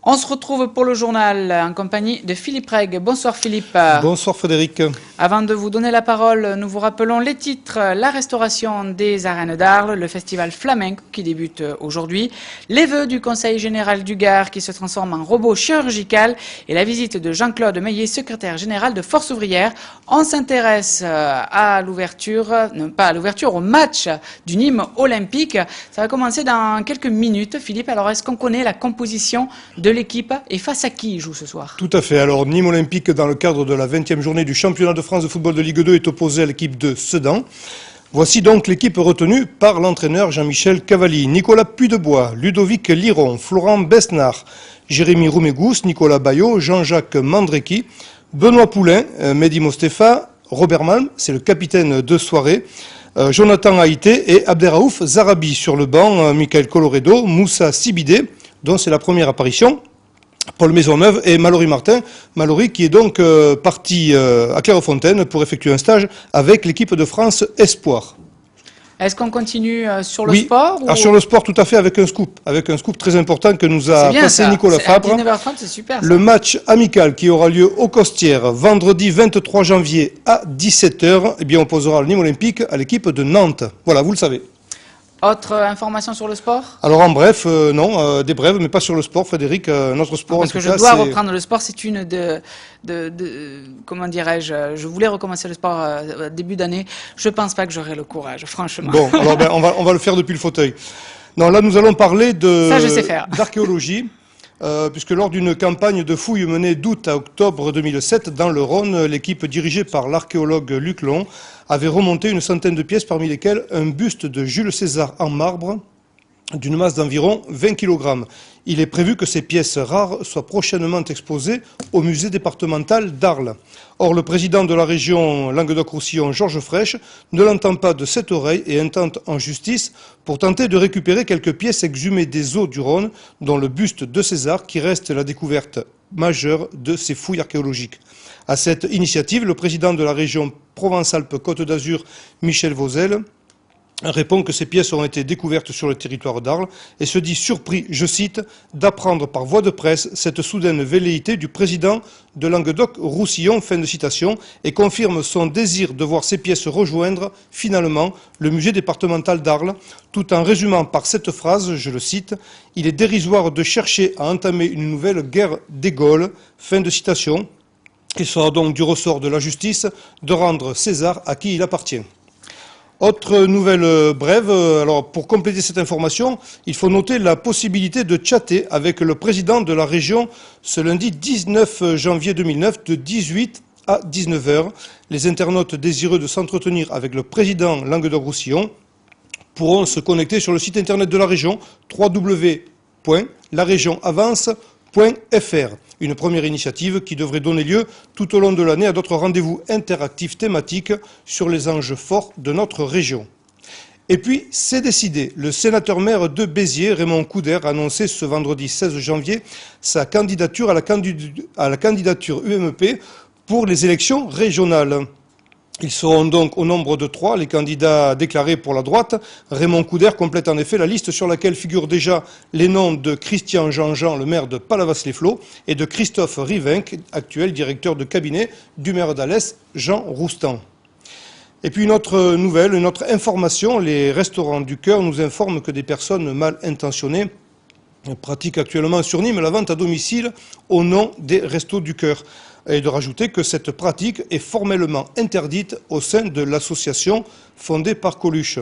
On se retrouve pour le journal en compagnie de Philippe Reg. Bonsoir Philippe. Bonsoir Frédéric. Avant de vous donner la parole, nous vous rappelons les titres. La restauration des arènes d'Arles, le festival flamenco qui débute aujourd'hui, les vœux du Conseil général du Gard qui se transforme en robot chirurgical et la visite de Jean-Claude Meillet, secrétaire général de Force ouvrière. On s'intéresse à l'ouverture, non pas à l'ouverture, au match du Nîmes olympique. Ça va commencer dans quelques minutes. Philippe, alors est-ce qu'on connaît la composition de l'équipe et face à qui il joue ce soir? Tout à fait. Alors Nîmes olympique, dans le cadre de la 20e journée du championnat de France de football de Ligue 2, est opposé à l'équipe de Sedan. Voici donc l'équipe retenue par l'entraîneur Jean-Michel Cavalli. Nicolas Puydebois, Ludovic Liron, Florent Besnard, Jérémy Roumégous, Nicolas Bayot, Jean-Jacques Mandrecki, Benoît Poulain, Mehdi Mostefa, Robert Malm, c'est le capitaine de soirée, Jonathan Haïté et Abderraouf Zarabi. Sur le banc, Michael Coloredo, Moussa Sibidé, dont c'est la première apparition, Paul Maisonneuve et Mallory Martin. Mallory qui est donc parti à Clairefontaine pour effectuer un stage avec l'équipe de France Espoir. Est-ce qu'on continue sur le sport ou... Sur le sport, tout à fait, avec un scoop très important que nous a passé Nicolas Fabre. À 19h30, c'est super. Ça. Le match amical qui aura lieu au Costières vendredi 23 janvier à 17h, eh bien, opposera le Nîmes olympique à l'équipe de Nantes. Voilà, vous le savez. Autre information sur le sport? Alors en bref, non, des brèves, mais pas sur le sport, Frédéric. Notre sport, parce que je dois reprendre le sport, c'est une comment dirais-je, je voulais recommencer le sport début d'année. Je pense pas que j'aurai le courage, franchement. Bon, alors ben, on va le faire depuis le fauteuil. Non, là nous allons parler d'archéologie. Puisque lors d'une campagne de fouilles menée d'août à octobre 2007 dans le Rhône, l'équipe dirigée par l'archéologue Luc Long avait remonté une centaine de pièces, parmi lesquelles un buste de Jules César en marbre d'une masse d'environ 20 kg. Il est prévu que ces pièces rares soient prochainement exposées au musée départemental d'Arles. Or, le président de la région Languedoc-Roussillon, Georges Frêche, ne l'entend pas de cette oreille et intente en justice pour tenter de récupérer quelques pièces exhumées des eaux du Rhône, dont le buste de César, qui reste la découverte majeure de ces fouilles archéologiques. À cette initiative, le président de la région Provence-Alpes-Côte d'Azur, Michel Vauzel, répond que ces pièces ont été découvertes sur le territoire d'Arles et se dit surpris, je cite, d'apprendre par voie de presse cette soudaine velléité du président de Languedoc-Roussillon, fin de citation, et confirme son désir de voir ces pièces rejoindre finalement le musée départemental d'Arles, tout en résumant par cette phrase, je le cite, il est dérisoire de chercher à entamer une nouvelle guerre des Gaules, fin de citation. Il sera donc du ressort de la justice de rendre César à qui il appartient. Autre nouvelle brève, alors pour compléter cette information, il faut noter la possibilité de chatter avec le président de la région ce lundi 19 janvier 2009 de 18 à 19h. Les internautes désireux de s'entretenir avec le président Languedoc-Roussillon pourront se connecter sur le site internet de la région www.laregionavance.fr. Une première initiative qui devrait donner lieu tout au long de l'année à d'autres rendez-vous interactifs thématiques sur les enjeux forts de notre région. Et puis, c'est décidé. Le sénateur-maire de Béziers, Raymond Couder, a annoncé ce vendredi 16 janvier sa candidature à la candidature UMP pour les élections régionales. Ils seront donc au nombre de 3, les candidats déclarés pour la droite. Raymond Couder complète en effet la liste sur laquelle figurent déjà les noms de Christian Jean-Jean, le maire de Palavas-les-Flots, et de Christophe Rivinck, actuel directeur de cabinet du maire d'Alès, Jean Roustan. Et puis une autre nouvelle, une autre information, les restaurants du cœur nous informent que des personnes mal intentionnées pratiquent actuellement sur Nîmes la vente à domicile au nom des Restos du Cœur. Et de rajouter que cette pratique est formellement interdite au sein de l'association fondée par Coluche.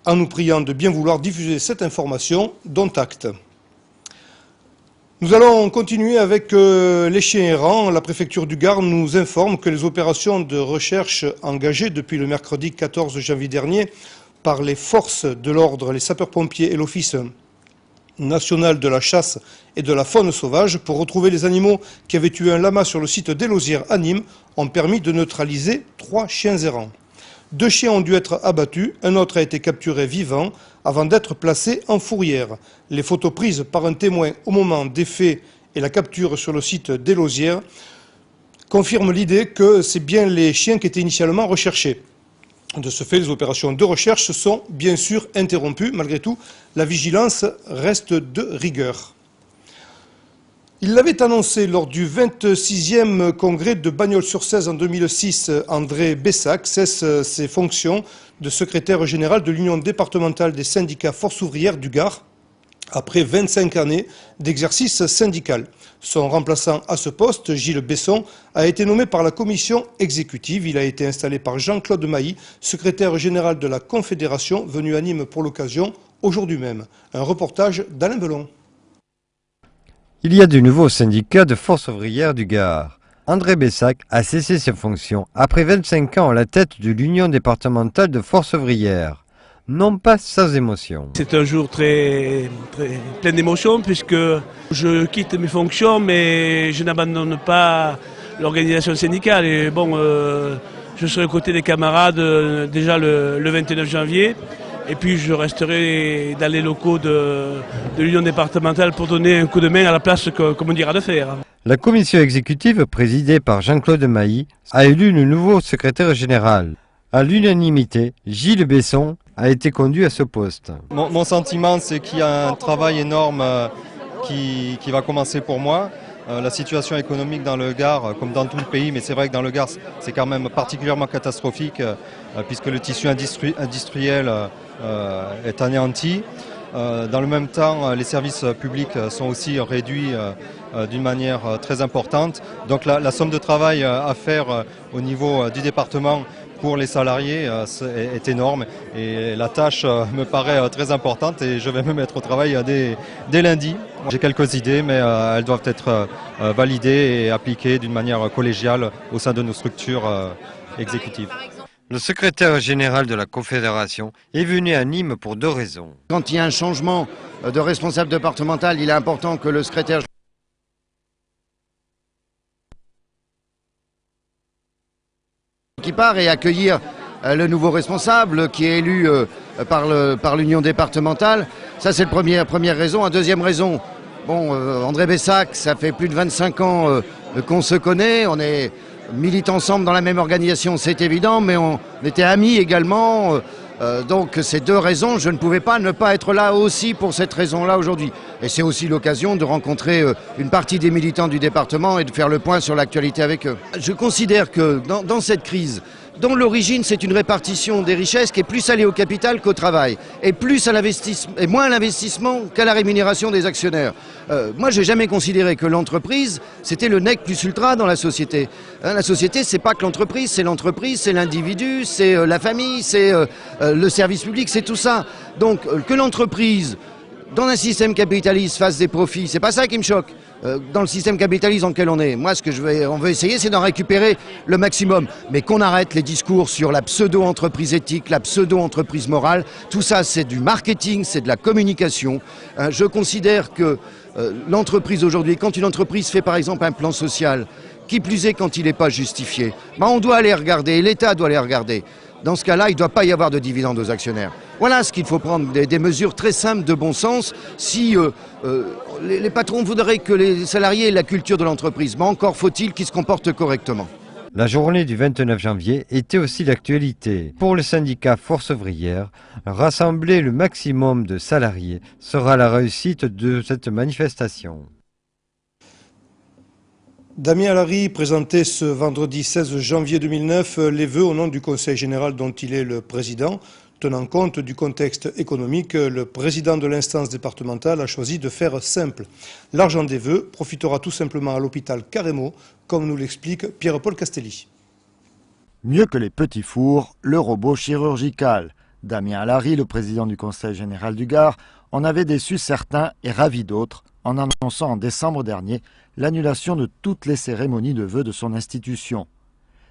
En nous priant de bien vouloir diffuser cette information, dont acte. Nous allons continuer avec les chiens errants. La préfecture du Gard nous informe que les opérations de recherche engagées depuis le mercredi 14 janvier dernier par les forces de l'ordre, les sapeurs-pompiers et l'Office national de la chasse et de la faune sauvage pour retrouver les animaux qui avaient tué un lama sur le site des Lausières à Nîmes ont permis de neutraliser 3 chiens errants. 2 chiens ont dû être abattus, un autre a été capturé vivant avant d'être placé en fourrière. Les photos prises par un témoin au moment des faits et la capture sur le site des Lausières confirment l'idée que c'est bien les chiens qui étaient initialement recherchés. De ce fait, les opérations de recherche sont bien sûr interrompues. Malgré tout, la vigilance reste de rigueur. Il l'avait annoncé lors du 26e congrès de Bagnols-sur-Cèze en 2006. André Bessac cesse ses fonctions de secrétaire général de l'Union départementale des syndicats Force ouvrière du Gard après 25 années d'exercice syndical. Son remplaçant à ce poste, Gilles Besson, a été nommé par la commission exécutive. Il a été installé par Jean-Claude Mailly, secrétaire général de la Confédération, venu à Nîmes pour l'occasion, aujourd'hui même. Un reportage d'Alain Belon. Il y a du nouveau syndicat de Force ouvrière du Gard. André Bessac a cessé ses fonctions après 25 ans à la tête de l'Union départementale de Force ouvrière. Non pas sans émotion. C'est un jour très plein d'émotions puisque je quitte mes fonctions mais je n'abandonne pas l'organisation syndicale. Et bon, je serai aux côtés des camarades déjà le 29 janvier et puis je resterai dans les locaux de l'Union départementale pour donner un coup de main à la place comme on dira de faire. La commission exécutive présidée par Jean-Claude Mailly a élu le nouveau secrétaire général. À l'unanimité, Gilles Besson a été conduit à ce poste. Mon sentiment, c'est qu'il y a un travail énorme qui va commencer pour moi. La situation économique dans le Gard, comme dans tout le pays, mais c'est vrai que dans le Gard, c'est quand même particulièrement catastrophique puisque le tissu industriel est anéanti. Dans le même temps, les services publics sont aussi réduits d'une manière très importante. Donc la somme de travail à faire au niveau du département pour les salariés est énorme et la tâche me paraît très importante et je vais me mettre au travail dès lundi. J'ai quelques idées mais elles doivent être validées et appliquées d'une manière collégiale au sein de nos structures exécutives. Le secrétaire général de la Confédération est venu à Nîmes pour deux raisons. Quand il y a un changement de responsable départemental, il est important que le secrétaire qui part et accueillir le nouveau responsable qui est élu par l'Union départementale. Ça, c'est la première raison. La deuxième raison, bon, André Bessac, ça fait plus de 25 ans qu'on se connaît. On est milite ensemble dans la même organisation, c'est évident, mais on était amis également. Donc ces deux raisons, je ne pouvais pas ne pas être là aussi pour cette raison-là aujourd'hui. Et c'est aussi l'occasion de rencontrer une partie des militants du département et de faire le point sur l'actualité avec eux. Je considère que dans cette crise, dont l'origine c'est une répartition des richesses qui est plus allée au capital qu'au travail, et plus à l'investissement, et moins à l'investissement qu'à la rémunération des actionnaires. Moi, j'ai jamais considéré que l'entreprise, c'était le nec plus ultra dans la société. La société, c'est pas que l'entreprise, c'est l'individu, c'est la famille, c'est le service public, c'est tout ça. Donc, que l'entreprise, dans un système capitaliste, fasse des profits, c'est pas ça qui me choque. Dans le système capitaliste dans lequel on est. Moi, on veut essayer, c'est d'en récupérer le maximum. Mais qu'on arrête les discours sur la pseudo-entreprise éthique, la pseudo-entreprise morale. Tout ça, c'est du marketing, c'est de la communication. Je considère que l'entreprise aujourd'hui, quand une entreprise fait par exemple un plan social, qui plus est quand il n'est pas justifié, ben on doit aller regarder, l'État doit aller regarder. Dans ce cas-là, il ne doit pas y avoir de dividendes aux actionnaires. Voilà ce qu'il faut prendre, des mesures très simples de bon sens. Si les patrons voudraient que les salariés aient la culture de l'entreprise, mais encore faut-il qu'ils se comportent correctement. La journée du 29 janvier était aussi l'actualité. Pour le syndicat Force ouvrière, rassembler le maximum de salariés sera la réussite de cette manifestation. Damien Alary présentait ce vendredi 16 janvier 2009 les vœux au nom du Conseil général dont il est le président. Tenant compte du contexte économique, le président de l'instance départementale a choisi de faire simple. L'argent des vœux profitera tout simplement à l'hôpital Carremo, comme nous l'explique Pierre-Paul Castelli. Mieux que les petits fours, le robot chirurgical. Damien Alary, le président du Conseil général du Gard, en avait déçu certains et ravi d'autres en annonçant en décembre dernier l'annulation de toutes les cérémonies de vœux de son institution.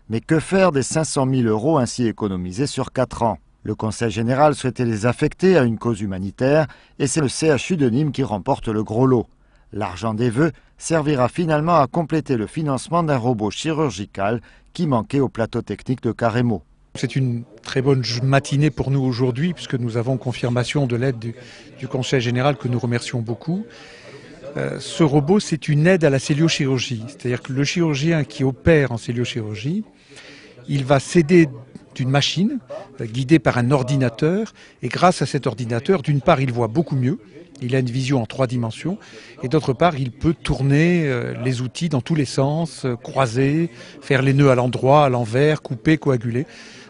Mais que faire des 500 000 € ainsi économisés sur 4 ans? Le Conseil général souhaitait les affecter à une cause humanitaire et c'est le CHU de Nîmes qui remporte le gros lot. L'argent des vœux servira finalement à compléter le financement d'un robot chirurgical qui manquait au plateau technique de Carremo. C'est une très bonne matinée pour nous aujourd'hui puisque nous avons confirmation de l'aide du Conseil général que nous remercions beaucoup. Ce robot, c'est une aide à la celluliochirurgie. C'est-à-dire que le chirurgien qui opère en celluliochirurgie, il va céder d'une machine guidée par un ordinateur. Et grâce à cet ordinateur, d'une part, il voit beaucoup mieux. Il a une vision en 3 dimensions et d'autre part, il peut tourner les outils dans tous les sens, croiser, faire les nœuds à l'endroit, à l'envers, couper, coaguler.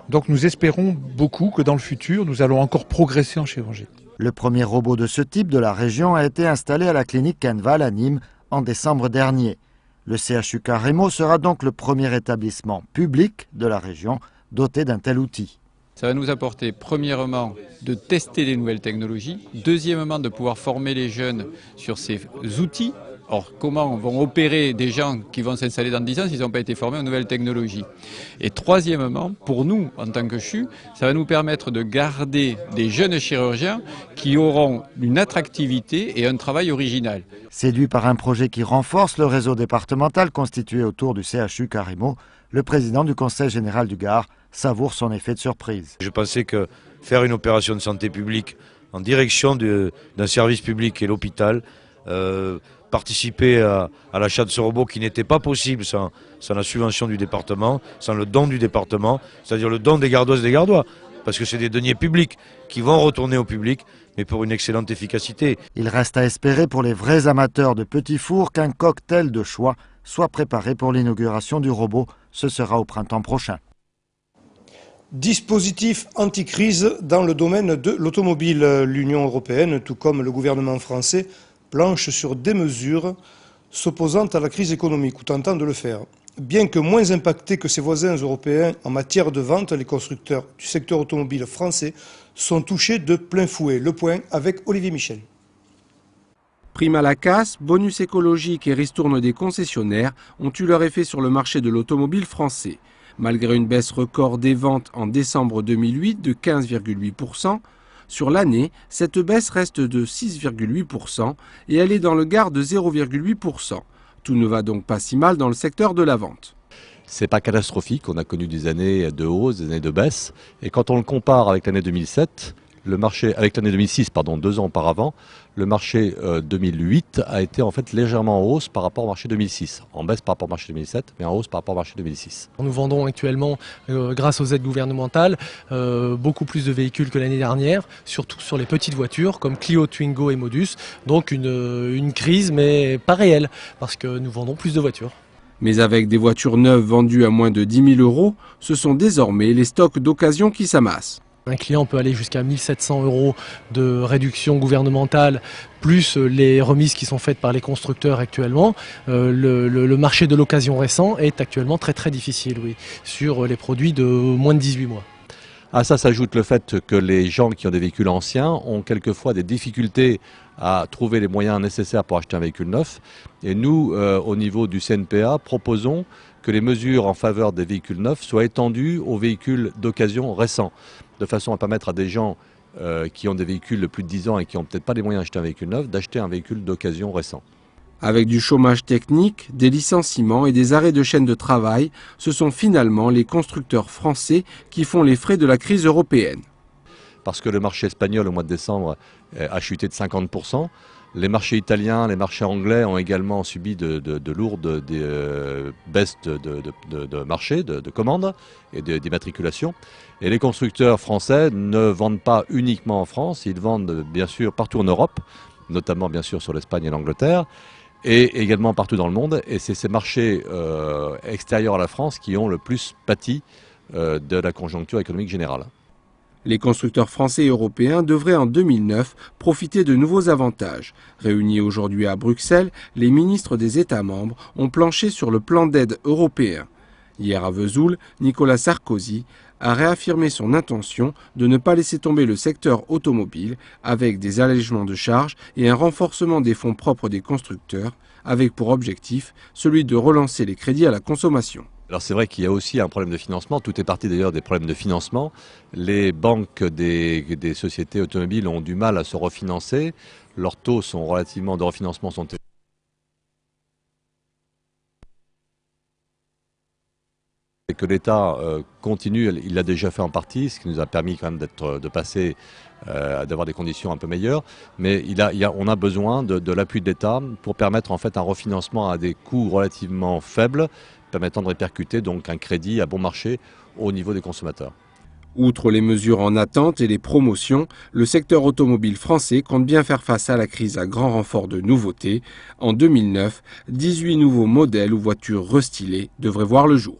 Donc nous espérons beaucoup que dans le futur, nous allons encore progresser en chirurgie. Le premier robot de ce type de la région a été installé à la clinique Kenval à Nîmes en décembre dernier. Le CHU Carremo sera donc le premier établissement public de la région doté d'un tel outil. Ça va nous apporter, premièrement, de tester les nouvelles technologies, deuxièmement, de pouvoir former les jeunes sur ces outils. Or, comment vont opérer des gens qui vont s'installer dans 10 ans s'ils n'ont pas été formés aux nouvelles technologies? Et troisièmement, pour nous, en tant que CHU, ça va nous permettre de garder des jeunes chirurgiens qui auront une attractivité et un travail original. Séduit par un projet qui renforce le réseau départemental constitué autour du CHU Carremo, le président du Conseil général du Gard savoure son effet de surprise. Je pensais que faire une opération de santé publique en direction d'un service public et l'hôpital, participer à l'achat de ce robot qui n'était pas possible sans la subvention du département, sans le don du département, c'est-à-dire le don des Gardoises et des Gardois, parce que c'est des deniers publics qui vont retourner au public, mais pour une excellente efficacité. Il reste à espérer pour les vrais amateurs de petits fours qu'un cocktail de choix soit préparé pour l'inauguration du robot. Ce sera au printemps prochain. Dispositif anti-crise dans le domaine de l'automobile. L'Union européenne, tout comme le gouvernement français, planche sur des mesures s'opposant à la crise économique ou tentant de le faire. Bien que moins impactés que ses voisins européens en matière de vente, les constructeurs du secteur automobile français sont touchés de plein fouet. Le point avec Olivier Michel. Prime à la casse, bonus écologique et ristourne des concessionnaires ont eu leur effet sur le marché de l'automobile français. Malgré une baisse record des ventes en décembre 2008 de 15,8%, sur l'année, cette baisse reste de 6,8% et elle est dans le Gard de 0,8%. Tout ne va donc pas si mal dans le secteur de la vente. C'est pas catastrophique, on a connu des années de hausse, des années de baisse. Et quand on le compare avec l'année 2007, avec l'année 2006, 2 ans auparavant, le marché 2008 a été en fait légèrement en hausse par rapport au marché 2006. En baisse par rapport au marché 2007, mais en hausse par rapport au marché 2006. Nous vendons actuellement, grâce aux aides gouvernementales, beaucoup plus de véhicules que l'année dernière, surtout sur les petites voitures comme Clio, Twingo et Modus. Donc une crise, mais pas réelle, parce que nous vendons plus de voitures. Mais avec des voitures neuves vendues à moins de 10 000 €, ce sont désormais les stocks d'occasion qui s'amassent. Un client peut aller jusqu'à 1 700 € de réduction gouvernementale, plus les remises qui sont faites par les constructeurs actuellement. Le marché de l'occasion récent est actuellement très difficile, oui, sur les produits de moins de 18 mois. À ça s'ajoute le fait que les gens qui ont des véhicules anciens ont quelquefois des difficultés à trouver les moyens nécessaires pour acheter un véhicule neuf. Et nous, au niveau du CNPA, proposons que les mesures en faveur des véhicules neufs soient étendues aux véhicules d'occasion récents, de façon à permettre à des gens qui ont des véhicules de plus de 10 ans et qui n'ont peut-être pas les moyens d'acheter un véhicule neuf, d'acheter un véhicule d'occasion récent. Avec du chômage technique, des licenciements et des arrêts de chaîne de travail, ce sont finalement les constructeurs français qui font les frais de la crise européenne. Parce que le marché espagnol au mois de décembre a chuté de 50%. Les marchés italiens, les marchés anglais ont également subi de lourdes baisses de marché, de commandes et d'immatriculations. Et les constructeurs français ne vendent pas uniquement en France, ils vendent bien sûr partout en Europe, notamment bien sûr sur l'Espagne et l'Angleterre, et également partout dans le monde. Et c'est ces marchés extérieurs à la France qui ont le plus pâti de la conjoncture économique générale. Les constructeurs français et européens devraient en 2009 profiter de nouveaux avantages. Réunis aujourd'hui à Bruxelles, les ministres des États membres ont planché sur le plan d'aide européen. Hier à Vesoul, Nicolas Sarkozy a réaffirmé son intention de ne pas laisser tomber le secteur automobile avec des allègements de charges et un renforcement des fonds propres des constructeurs, avec pour objectif celui de relancer les crédits à la consommation. Alors c'est vrai qu'il y a aussi un problème de financement, tout est parti d'ailleurs des problèmes de financement. Les banques des sociétés automobiles ont du mal à se refinancer, leurs taux de refinancement sont élevés. Et que l'État continue, il l'a déjà fait en partie, ce qui nous a permis quand même d'avoir des conditions un peu meilleures. Mais on a besoin de l'appui de l'État pour permettre en fait un refinancement à des coûts relativement faibles, permettant de répercuter donc un crédit à bon marché au niveau des consommateurs. Outre les mesures en attente et les promotions, le secteur automobile français compte bien faire face à la crise à grand renfort de nouveautés. En 2009, 18 nouveaux modèles ou voitures restylées devraient voir le jour.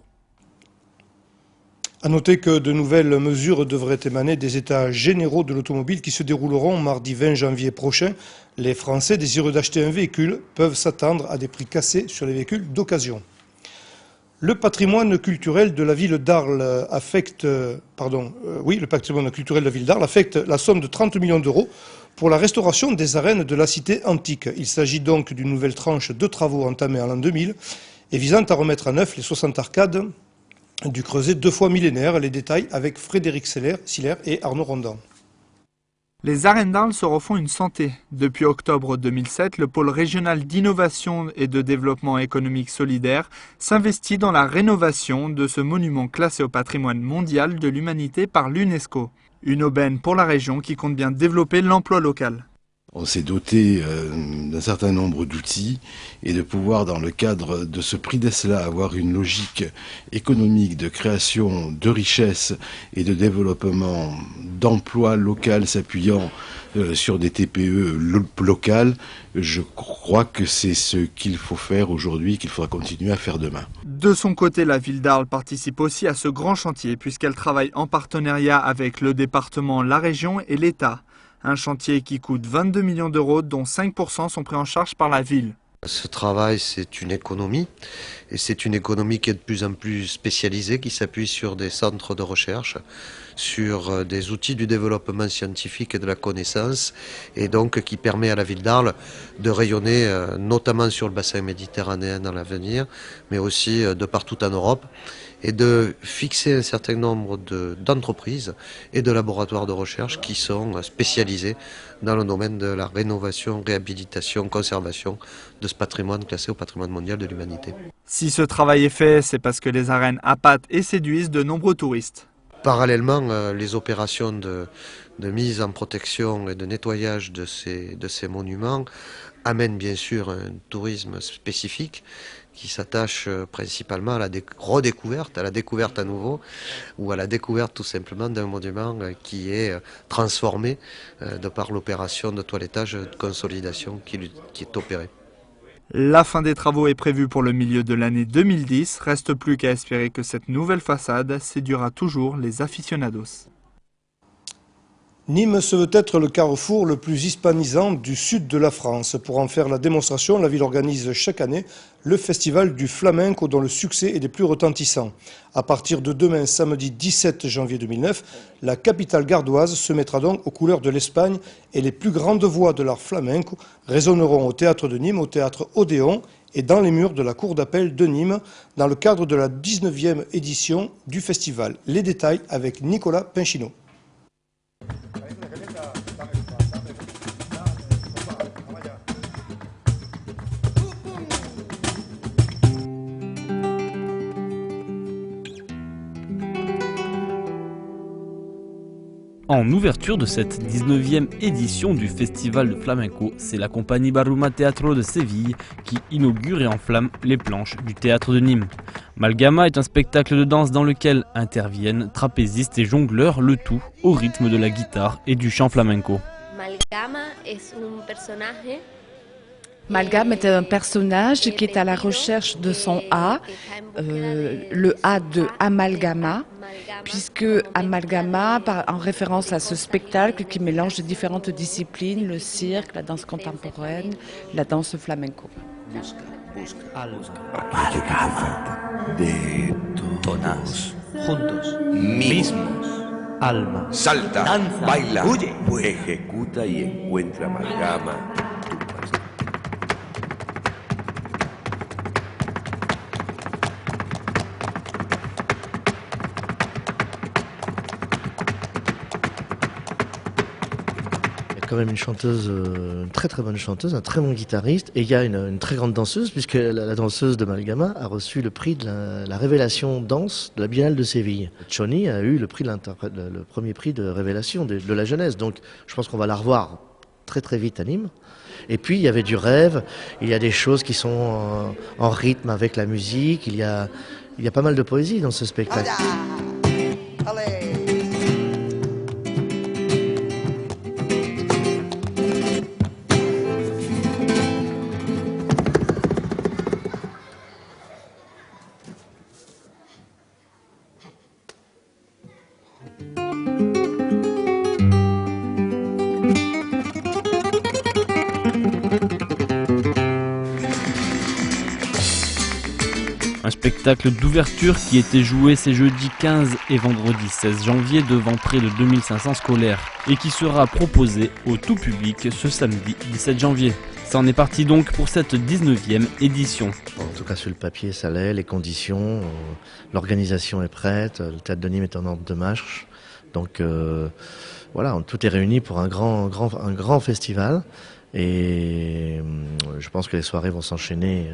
À noter que de nouvelles mesures devraient émaner des états généraux de l'automobile qui se dérouleront mardi 20 janvier prochain. Les Français désireux d'acheter un véhicule peuvent s'attendre à des prix cassés sur les véhicules d'occasion. Le patrimoine culturel de la ville d'Arles affecte la somme de 30 millions d'euros pour la restauration des arènes de la cité antique. Il s'agit donc d'une nouvelle tranche de travaux entamés en l'an 2000 et visant à remettre à neuf les 60 arcades du creuset 2 fois millénaire. Les détails avec Frédéric Siller et Arnaud Rondan. Les arènes d'Arles se refont une santé. Depuis octobre 2007, le pôle régional d'innovation et de développement économique solidaire s'investit dans la rénovation de ce monument classé au patrimoine mondial de l'humanité par l'UNESCO. Une aubaine pour la région qui compte bien développer l'emploi local. On s'est doté d'un certain nombre d'outils et de pouvoir, dans le cadre de ce prix d'Esla, avoir une logique économique de création de richesses et de développement d'emplois locaux s'appuyant sur des TPE locales. Je crois que c'est ce qu'il faut faire aujourd'hui, qu'il faudra continuer à faire demain. De son côté, la ville d'Arles participe aussi à ce grand chantier puisqu'elle travaille en partenariat avec le département, la région et l'État. Un chantier qui coûte 22 millions d'euros, dont 5% sont pris en charge par la ville. Ce travail, c'est une économie, et c'est une économie qui est de plus en plus spécialisée, qui s'appuie sur des centres de recherche, sur des outils du développement scientifique et de la connaissance, et donc qui permet à la ville d'Arles de rayonner notamment sur le bassin méditerranéen dans l'avenir, mais aussi de partout en Europe, et de fixer un certain nombre d'entreprises et de laboratoires de recherche qui sont spécialisés dans le domaine de la rénovation, réhabilitation, conservation de ce patrimoine classé au patrimoine mondial de l'humanité. Si ce travail est fait, c'est parce que les arènes appâtent et séduisent de nombreux touristes. Parallèlement, les opérations de mise en protection et de nettoyage de ces monuments amènent bien sûr un tourisme spécifique qui s'attache principalement à la redécouverte, à la découverte à nouveau, ou à la découverte tout simplement d'un monument qui est transformé de par l'opération de toilettage, de consolidation qui est opérée. La fin des travaux est prévue pour le milieu de l'année 2010. Reste plus qu'à espérer que cette nouvelle façade séduira toujours les aficionados. Nîmes se veut être le carrefour le plus hispanisant du sud de la France. Pour en faire la démonstration, la ville organise chaque année le festival du flamenco dont le succès est des plus retentissants. À partir de demain, samedi 17 janvier 2009, la capitale gardoise se mettra donc aux couleurs de l'Espagne et les plus grandes voix de l'art flamenco résonneront au théâtre de Nîmes, au théâtre Odéon et dans les murs de la cour d'appel de Nîmes dans le cadre de la 19e édition du festival. Les détails avec Nicolas Pinchino. En ouverture de cette 19e édition du Festival de Flamenco, c'est la compagnie Baruma Teatro de Séville qui inaugure et enflamme les planches du théâtre de Nîmes. Malgama est un spectacle de danse dans lequel interviennent trapézistes et jongleurs, le tout au rythme de la guitare et du chant flamenco. Malgame est un personnage qui est à la recherche de son A, le A de amalgama, puisque amalgama, en référence à ce spectacle qui mélange différentes disciplines, le cirque, la danse contemporaine, la danse flamenco. Amalgama de todos, juntos, mismos, alma, salta, danza, baila, huye, ejecuta y encuentra amalgama. Quand même une chanteuse, une très bonne chanteuse, un très bon guitariste, et il y a une très grande danseuse, puisque la danseuse de Malgama a reçu le prix de la révélation danse de la Biennale de Séville. Choni a eu le premier prix de révélation de la jeunesse, donc je pense qu'on va la revoir très vite à Nîmes. Et puis il y avait du rêve, il y a des choses qui sont en rythme avec la musique, il y a pas mal de poésie dans ce spectacle. Allez. Un spectacle d'ouverture qui était joué ces jeudis 15 et vendredi 16 janvier devant près de 2500 scolaires et qui sera proposé au tout public ce samedi 17 janvier. Ça en est parti donc pour cette 19e édition. En tout cas sur le papier ça l'est, les conditions, l'organisation est prête, le théâtre de Nîmes est en ordre de marche. Donc voilà, tout est réuni pour un grand festival et je pense que les soirées vont s'enchaîner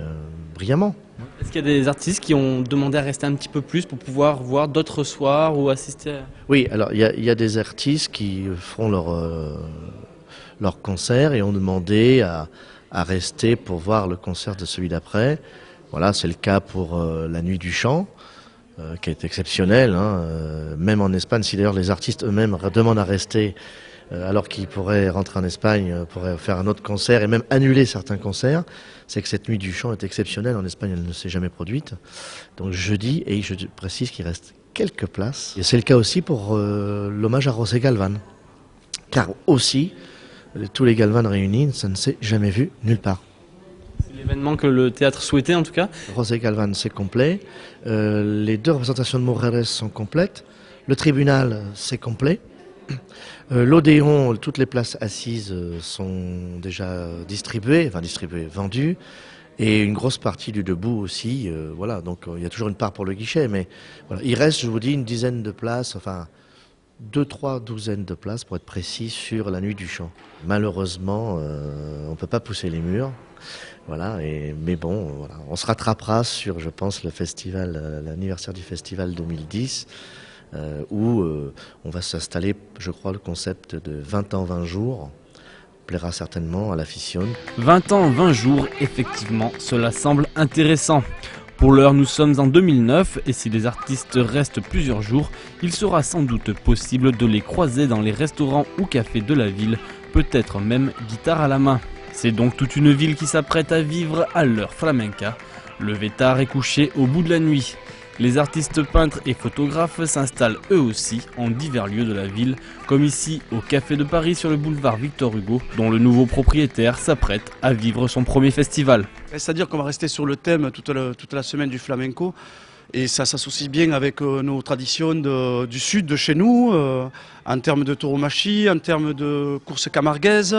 brillamment. Est-ce qu'il y a des artistes qui ont demandé à rester un petit peu plus pour pouvoir voir d'autres soirs ou assister à... Oui, alors il y a des artistes qui feront leur concert et ont demandé à rester pour voir le concert de celui d'après. Voilà, c'est le cas pour la Nuit du Chant, qui est exceptionnelle. Même en Espagne, si d'ailleurs les artistes eux-mêmes demandent à rester, alors qu'ils pourraient rentrer en Espagne, pourraient faire un autre concert et même annuler certains concerts, c'est que cette Nuit du Chant est exceptionnelle. En Espagne, elle ne s'est jamais produite. Donc jeudi, et je précise qu'il reste quelques places. Et c'est le cas aussi pour l'hommage à José Galvan. Car aussi, tous les Galvan réunis, ça ne s'est jamais vu nulle part. C'est l'événement que le théâtre souhaitait en tout cas. José Galvan, c'est complet. Les 2 représentations de Morales sont complètes. Le tribunal, c'est complet. L'Odéon, toutes les places assises sont déjà vendues. Et une grosse partie du debout aussi. Voilà, donc il y a toujours une part pour le guichet. Mais voilà, il reste, je vous dis, une dizaine de places, enfin 2-3 douzaines de places pour être précis sur la Nuit du Chant. Malheureusement, on ne peut pas pousser les murs. Voilà, mais bon, voilà, on se rattrapera sur, je pense, le festival, l'anniversaire du festival 2010, où on va s'installer, je crois, le concept de 20 ans, 20 jours, plaira certainement à la Fission. 20 ans, 20 jours, effectivement, cela semble intéressant. Pour l'heure, nous sommes en 2009 et si les artistes restent plusieurs jours, il sera sans doute possible de les croiser dans les restaurants ou cafés de la ville, peut-être même guitare à la main. C'est donc toute une ville qui s'apprête à vivre à l'heure flamenca. Levé tard et couché au bout de la nuit. Les artistes peintres et photographes s'installent eux aussi en divers lieux de la ville, comme ici au Café de Paris sur le boulevard Victor Hugo, dont le nouveau propriétaire s'apprête à vivre son premier festival. C'est-à-dire qu'on va rester sur le thème toute la semaine du flamenco, et ça s'associe bien avec nos traditions du sud de chez nous, en termes de tauromachie, en termes de courses camarguaises.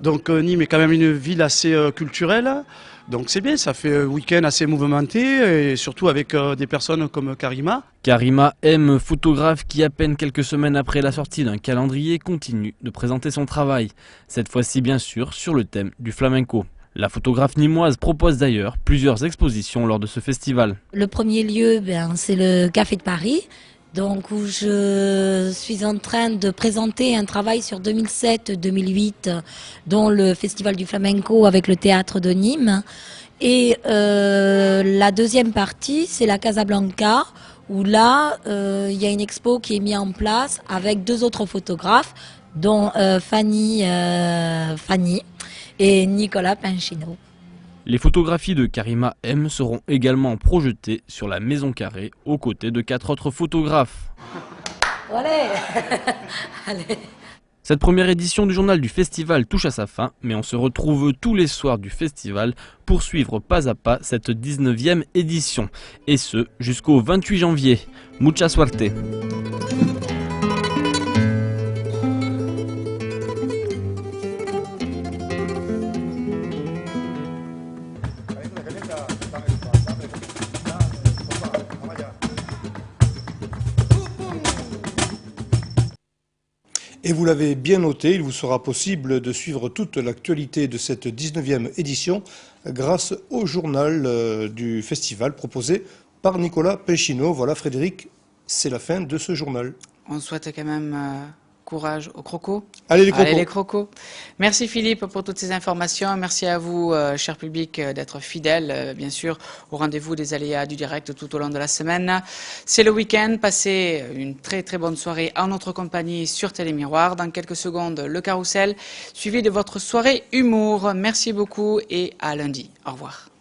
Donc Nîmes est quand même une ville assez culturelle. Donc c'est bien, ça fait un week-end assez mouvementé et surtout avec des personnes comme Karima. Karima M, photographe qui à peine quelques semaines après la sortie d'un calendrier continue de présenter son travail. Cette fois-ci bien sûr sur le thème du flamenco. La photographe nîmoise propose d'ailleurs plusieurs expositions lors de ce festival. Le premier lieu, c'est le Café de Paris. Donc où je suis en train de présenter un travail sur 2007-2008, dont le Festival du Flamenco avec le Théâtre de Nîmes. Et la deuxième partie, c'est la Casablanca, où là, il y a une expo qui est mise en place avec 2 autres photographes, dont Fanny et Nicolas Pinchino. Les photographies de Karima M seront également projetées sur la Maison Carrée aux côtés de 4 autres photographes. Allez. Allez. Cette première édition du journal du festival touche à sa fin, mais on se retrouve tous les soirs du festival pour suivre pas à pas cette 19e édition, et ce jusqu'au 28 janvier. Mucha suerte. Et vous l'avez bien noté, il vous sera possible de suivre toute l'actualité de cette 19e édition grâce au journal du festival proposé par Nicolas Pinchino. Voilà Frédéric, c'est la fin de ce journal. On souhaite quand même courage aux crocos. Allez les crocos. Allez les crocos. Merci Philippe pour toutes ces informations. Merci à vous, cher public, d'être fidèles, bien sûr, au rendez-vous des aléas du direct tout au long de la semaine. C'est le week-end. Passez une très très bonne soirée en notre compagnie sur Télémiroir. Dans quelques secondes, le carrousel, suivi de votre soirée humour. Merci beaucoup et à lundi. Au revoir.